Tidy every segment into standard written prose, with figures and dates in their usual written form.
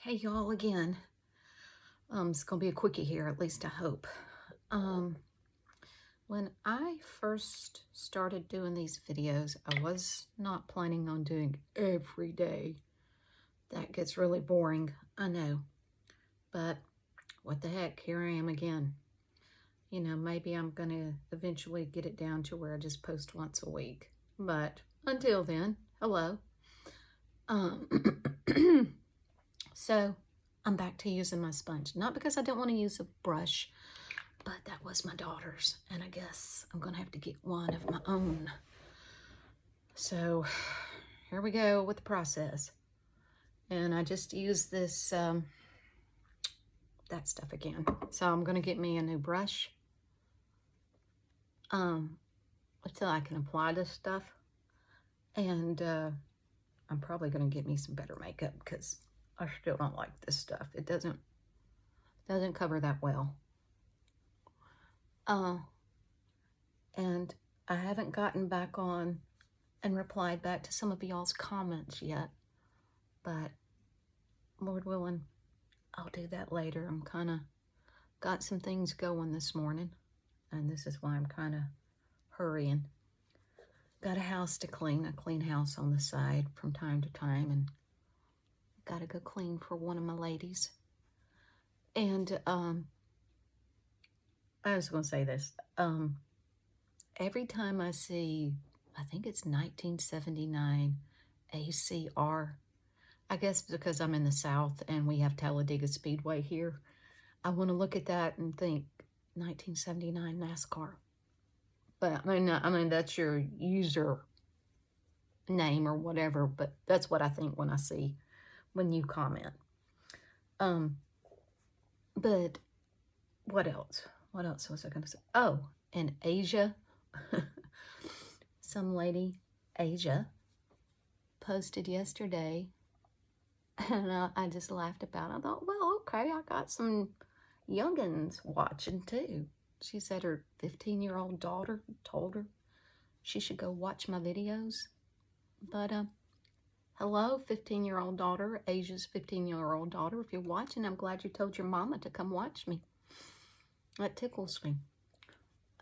Hey y'all again. It's gonna be a quickie here, at least I hope. Um, when I first started doing these videos, I was not planning on doing every day. That gets really boring, I know. But what the heck, here I am again. You know, maybe I'm gonna eventually get it down to where I just post once a week. But until then, hello. Um, so I'm back to using my sponge. Not because I don't want to use a brush, but that was my daughter's, and I guess I'm gonna have to get one of my own. So here we go with the process. And I just used this, that stuff again. So I'm gonna get me a new brush until I can apply this stuff. And I'm probably gonna get me some better makeup because I still don't like this stuff. It doesn't cover that well. And I haven't gotten back on and replied back to some of y'all's comments yet, but Lord willing, I'll do that later. I'm kind of got some things going this morning, and this is why I'm kind of hurrying. Got a house to clean, a clean house on the side from time to time, and got to go clean for one of my ladies. And I was going to say this. Every time I see, I think it's 1979 ACR, I guess because I'm in the South and we have Talladega Speedway here, I want to look at that and think 1979 NASCAR. But I mean that's your user name or whatever, but that's what I think when I see when you comment. But what else? What else was I going to say? Oh, and Asia, some lady, Asia, posted yesterday, and I just laughed about it. I thought, well, okay, I got some youngins watching too. She said her 15-year-old daughter told her she should go watch my videos. But hello, 15-year-old daughter, Asia's 15-year-old daughter. If you're watching, I'm glad you told your mama to come watch me. That tickles me.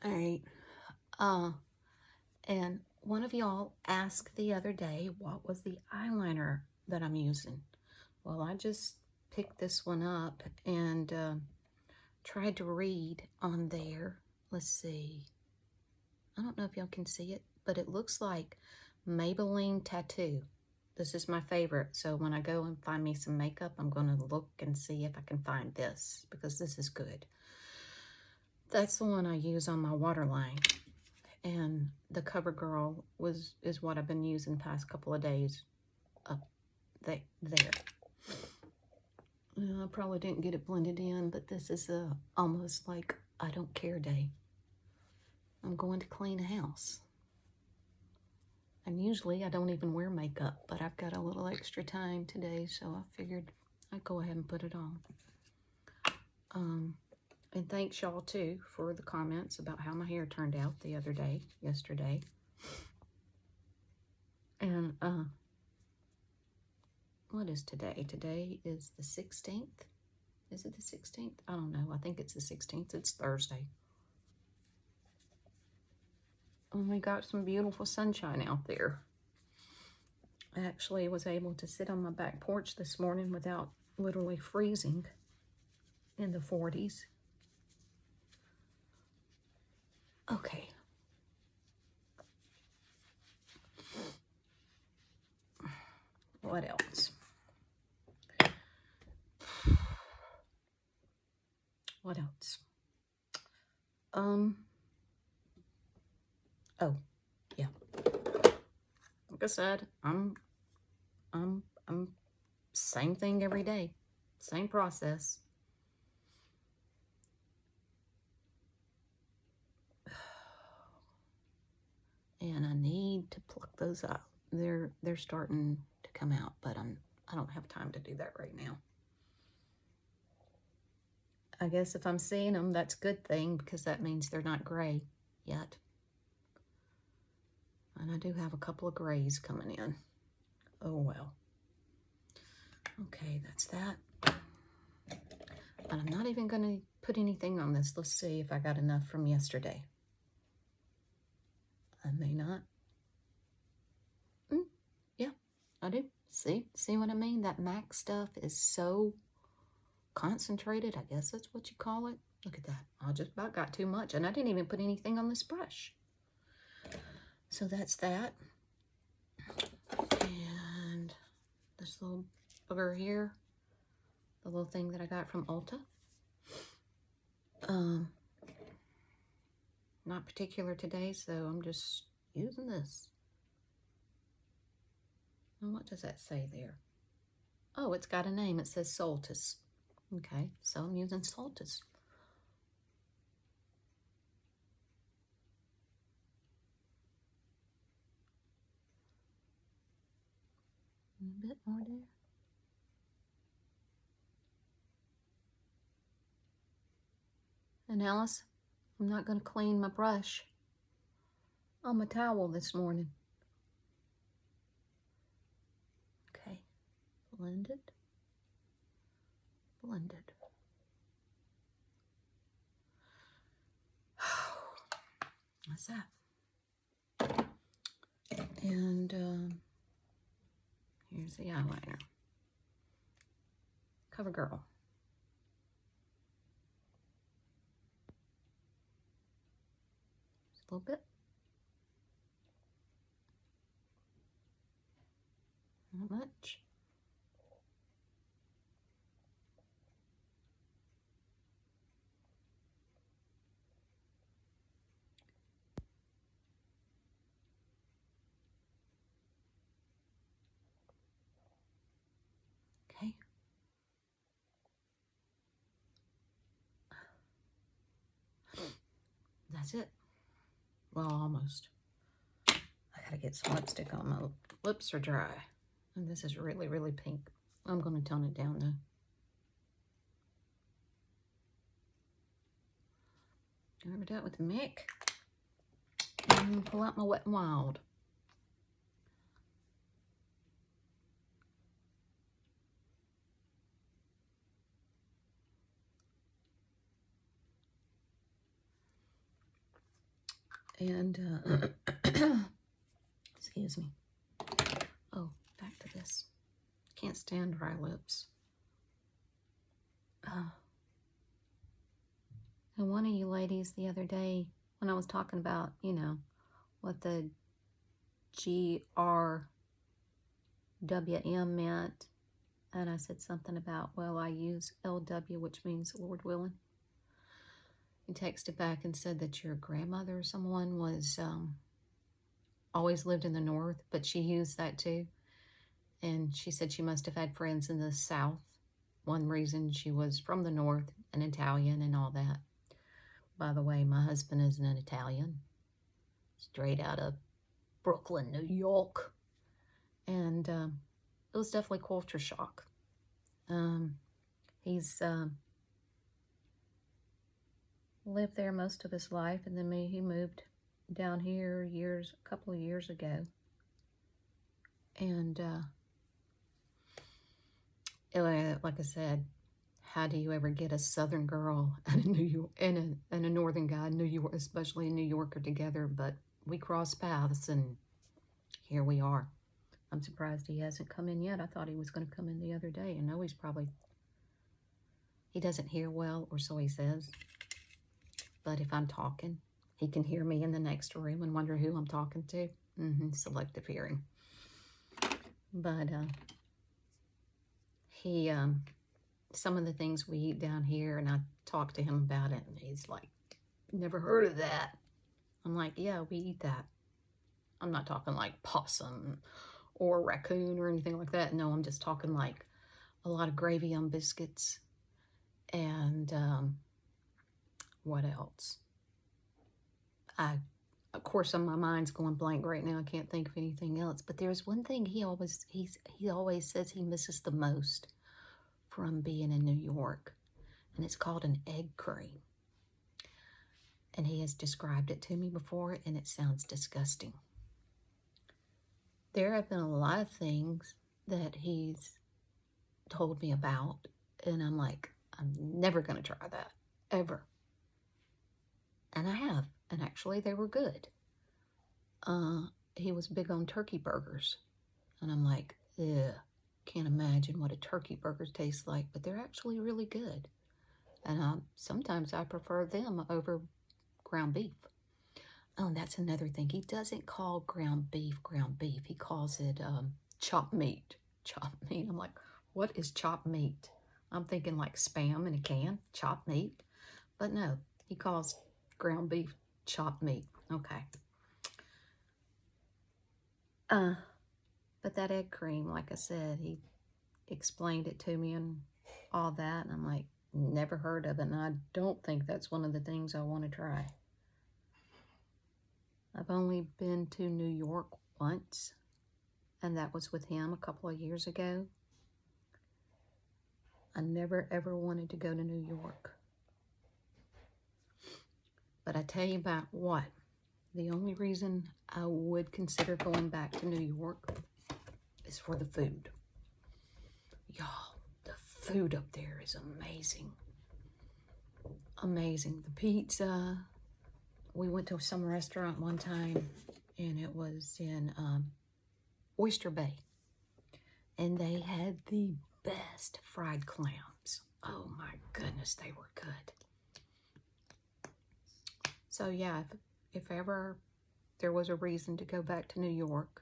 All right. And one of y'all asked the other day what was the eyeliner that I'm using. Well, I just picked this one up and tried to read on there. Let's see. I don't know if y'all can see it, but it looks like Maybelline Tattoo. This is my favorite. So when I go and find me some makeup, I'm going to look and see if I can find this because this is good. That's the one I use on my waterline. And the CoverGirl is what I've been using the past couple of days up there. I probably didn't get it blended in, but this is almost like I don't care day. I'm going to clean a house. And usually I don't even wear makeup, but I've got a little extra time today, so I figured I'd go ahead and put it on. And thanks y'all too for the comments about how my hair turned out the other day, yesterday. And what is today? Today is the 16th. Is it the 16th? I don't know. I think it's the 16th. It's Thursday. And we got some beautiful sunshine out there. I actually was able to sit on my back porch this morning without literally freezing in the 40s. Okay. What else? What else? Oh, yeah. Like I said, I'm same thing every day. Same process. And I need to pluck those out. They're starting to come out, but I don't have time to do that right now. I guess if I'm seeing them, that's a good thing because that means they're not gray yet. And I do have a couple of grays coming in. Oh well. Okay, that's that. And I'm not even going to put anything on this. Let's see if I got enough from yesterday. I may not. Yeah, I do. See what I mean? That MAC stuff is so concentrated. I guess that's what you call it. Look at that. I just about got too much. And I didn't even put anything on this brush. So that's that. And this little booger here. The little thing that I got from Ulta. Not particular today, so I'm just using this. And what does that say there? Oh, it's got a name. It says Soltis. Okay, so I'm using Soltis. A bit more there. And Alice, I'm not going to clean my brush on my towel this morning. Okay, blended. What's that? And here's the eyeliner. CoverGirl. Just a little bit. Not much. Okay. That's it. Well, almost. I gotta get some lipstick on. My lips are dry. And this is really, really pink. I'm gonna tone it down though. Remember that with the MAC. And pull out my Wet n Wild. And, excuse me. Oh, back to this. Can't stand dry lips. And one of you ladies the other day, when I was talking about, you know, what the GRWM meant, and I said something about, well, I use LW, which means Lord willing. He texted back and said that your grandmother or someone was always lived in the North, but she used that too. And she said she must have had friends in the South. One reason she was from the North, an Italian and all that. By the way, my husband is an Italian, straight out of Brooklyn, New York. And it was definitely culture shock. He's lived there most of his life, and then he moved down here a couple of years ago. And like I said, how do you ever get a Southern girl and a New York and a Northern guy, New York, especially a New Yorker, together? But we crossed paths, and here we are. I'm surprised he hasn't come in yet. I thought he was going to come in the other day. I know he doesn't hear well, or so he says. But if I'm talking, he can hear me in the next room and wonder who I'm talking to. Selective hearing. But he, some of the things we eat down here, and I talked to him about it, and he's like, never heard of that. I'm like, yeah, we eat that. I'm not talking like possum or raccoon or anything like that. No, I'm just talking like a lot of gravy on biscuits. And what else? Of course, my mind's going blank right now. I can't think of anything else. But there's one thing he always says he misses the most from being in New York, and it's called an egg cream. And he has described it to me before, and it sounds disgusting. There have been a lot of things that he's told me about. And I'm like, I'm never going to try that, ever. And I have. And actually, they were good. He was big on turkey burgers. And I'm like, ugh, can't imagine what a turkey burger tastes like. But they're actually really good. And sometimes I prefer them over ground beef. Oh, and that's another thing. He doesn't call ground beef. He calls it chopped meat. Chopped meat. I'm like, what is chopped meat? I'm thinking like Spam in a can, chopped meat. But no, he calls ground beef chopped meat. Okay. But that egg cream, like I said, he explained it to me and all that. And I'm like, never heard of it. And I don't think that's one of the things I want to try. I've only been to New York once, and that was with him a couple of years ago. I never ever wanted to go to New York. But I tell you about what, the only reason I would consider going back to New York is for the food. Y'all, the food up there is amazing. Amazing. The pizza. We went to some restaurant one time, and it was in Oyster Bay. And they had the best fried clams. Oh my goodness, they were good. So yeah, if ever there was a reason to go back to New York,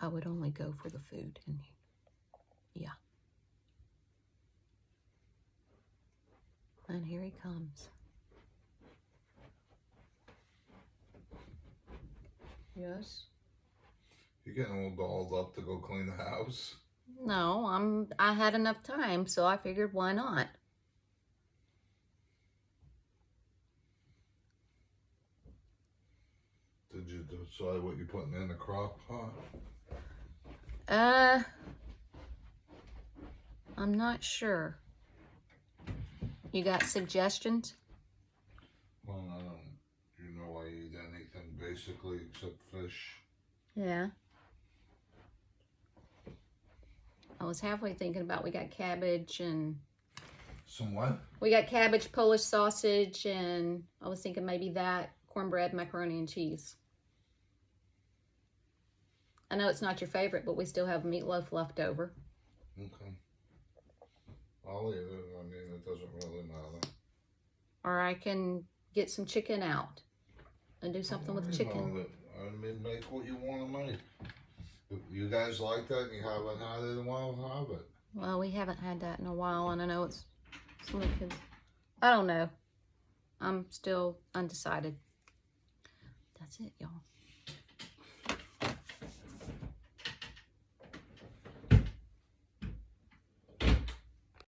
I would only go for the food. And yeah. And here he comes. Yes? You're getting all dolled up to go clean the house? No, I had enough time, so I figured why not? Did you decide what you're putting in the crock pot? I'm not sure. You got suggestions? Well, I don't. You know, I eat anything basically except fish. Yeah. I was halfway thinking about, we got cabbage and... Some what? We got cabbage, Polish sausage, and I was thinking maybe that, cornbread, macaroni, and cheese. I know it's not your favorite, but we still have meatloaf left over. Okay. I'll eat it. I mean, it doesn't really matter. Or I can get some chicken out and do something with chicken. I mean, make what you want to make. If you guys like that and you haven't had it in a while, have it. Well, we haven't had that in a while, and I know it's some of the kids. I don't know. I'm still undecided. That's it, y'all.